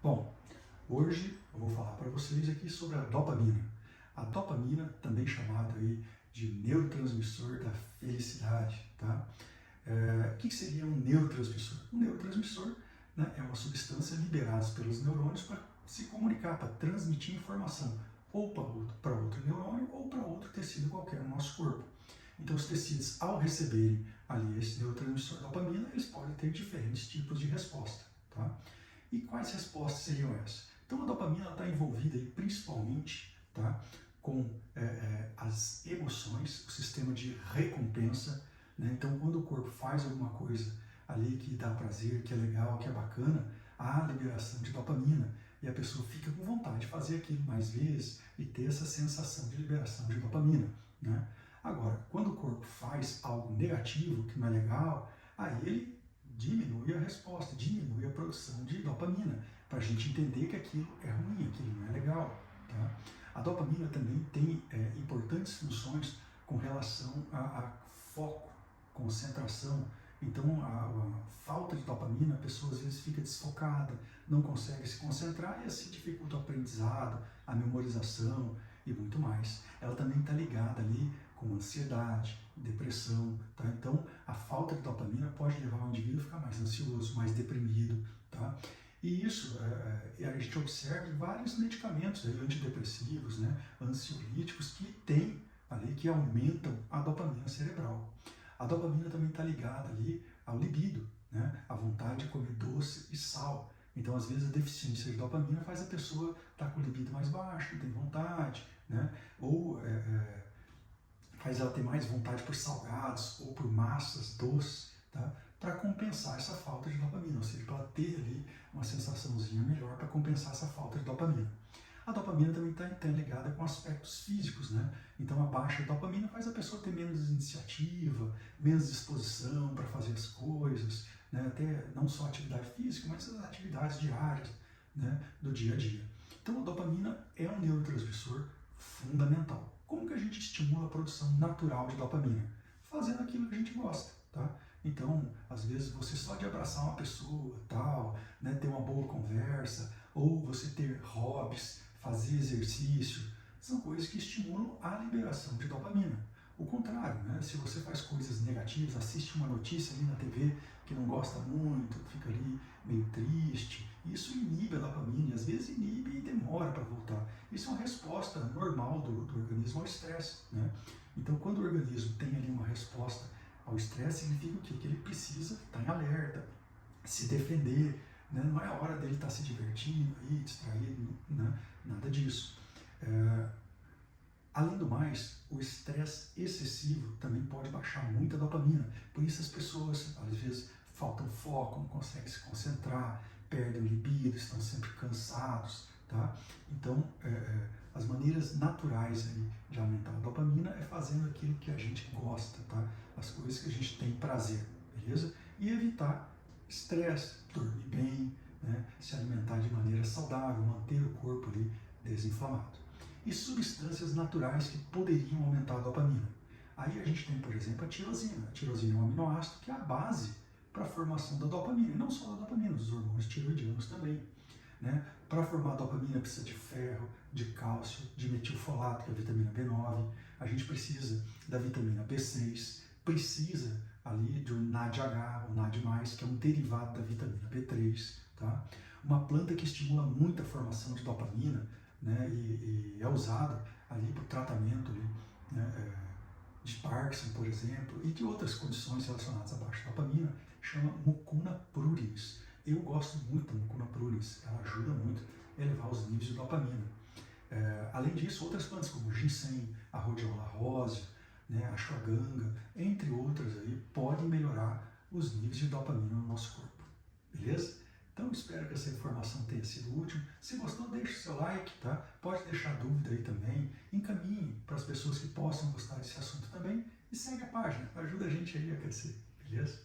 Bom, hoje eu vou falar para vocês aqui sobre a dopamina. A dopamina, também chamada aí de neurotransmissor da felicidade, tá? O que seria um neurotransmissor? Um neurotransmissor, né, é uma substância liberada pelos neurônios para se comunicar, para transmitir informação ou para outro neurônio ou para outro tecido qualquer no nosso corpo. Então, os tecidos, ao receberem ali esse neurotransmissor dopamina, eles podem ter diferentes tipos de resposta, tá? E quais respostas seriam essas? Então, a dopamina está envolvida aí, principalmente, tá, com as emoções, o sistema de recompensa, né? Então, quando o corpo faz alguma coisa ali que dá prazer, que é legal, que é bacana, há liberação de dopamina e a pessoa fica com vontade de fazer aquilo mais vezes e ter essa sensação de liberação de dopamina, né? Agora, quando o corpo faz algo negativo, que não é legal, aí ele diminui a resposta, diminui a produção de dopamina, para a gente entender que aquilo é ruim, aquilo não é legal, tá? A dopamina também tem importantes funções com relação a foco, concentração. Então, a falta de dopamina, a pessoa às vezes fica desfocada, não consegue se concentrar e assim dificulta o aprendizado, a memorização e muito mais. Ela também está ligada ali com ansiedade, depressão, tá? Então, a falta de dopamina pode levar o indivíduo a ficar mais ansioso, mais deprimido, tá? E isso a gente observa em vários medicamentos antidepressivos, né, ansiolíticos, que tem ali, que aumentam a dopamina cerebral. A dopamina também está ligada ali ao libido, né, a vontade de comer doce e sal. Então, às vezes, a deficiência de dopamina faz a pessoa estar com o libido mais baixo, não tem vontade, né, ou faz ela ter mais vontade por salgados ou por massas doces, tá? Para compensar essa falta de dopamina, ou seja, para ela ter ali uma sensaçãozinha melhor para compensar essa falta de dopamina. A dopamina também está ligada com aspectos físicos, né? Então a baixa dopamina faz a pessoa ter menos iniciativa, menos disposição para fazer as coisas, né? Até não só atividade física, mas as atividades diárias, né, do dia a dia. Então a dopamina é um neurotransmissor fundamental. Como que a gente estimula a produção natural de dopamina? Fazendo aquilo que a gente gosta, tá? Então, às vezes, você só de abraçar uma pessoa, tal, né, ter uma boa conversa, ou você ter hobbies, fazer exercício, são coisas que estimulam a liberação de dopamina. O contrário, né, se você faz coisas negativas, assiste uma notícia ali na TV que não gosta muito, fica ali meio triste, isso inibe a dopamina, e às vezes inibe e demora para voltar. Isso é uma resposta normal do organismo ao estresse, né? Então, quando o organismo tem ali uma resposta ao estresse, significa o quê? Que ele precisa estar em alerta, se defender, né? Não é a hora dele estar se divertindo, aí, distraído, né? Nada disso. Além do mais, o estresse excessivo também pode baixar muito a dopamina. Por isso as pessoas, às vezes, faltam foco, não conseguem se concentrar, perdem o libido, estão sempre cansados, tá? Então, as maneiras naturais aí de aumentar a dopamina é fazendo aquilo que a gente gosta, tá? As coisas que a gente tem prazer, beleza? E evitar estresse, dormir bem, né? Se alimentar de maneira saudável, manter o corpo ali desinflamado. E substâncias naturais que poderiam aumentar a dopamina. Aí a gente tem, por exemplo, a tirosina. A tirosina é um aminoácido que é a base para a formação da dopamina, e não só da dopamina, dos hormônios tiroidianos também, né? Para formar a dopamina precisa de ferro, de cálcio, de metilfolato, que é a vitamina B9, a gente precisa da vitamina B6, precisa ali do NADH, o NAD+, que é um derivado da vitamina B3, tá? Uma planta que estimula muito a formação de dopamina, né, e é usada ali para o tratamento ali, né, de Parkinson, por exemplo, e de outras condições relacionadas à baixa dopamina, chama Mucuna pruriens. Eu gosto muito da Mucuna pruriens, ela ajuda muito a elevar os níveis de dopamina. Além disso, outras plantas como ginseng, a rhodiola rósea, né, a ashwagandha, entre outras aí, podem melhorar os níveis de dopamina no nosso corpo. Beleza? Então, espero que essa informação tenha sido útil. Se gostou, deixe o seu like, tá? Pode deixar dúvida aí também. Encaminhe para as pessoas que possam gostar desse assunto também. E segue a página, ajuda a gente aí a crescer, beleza?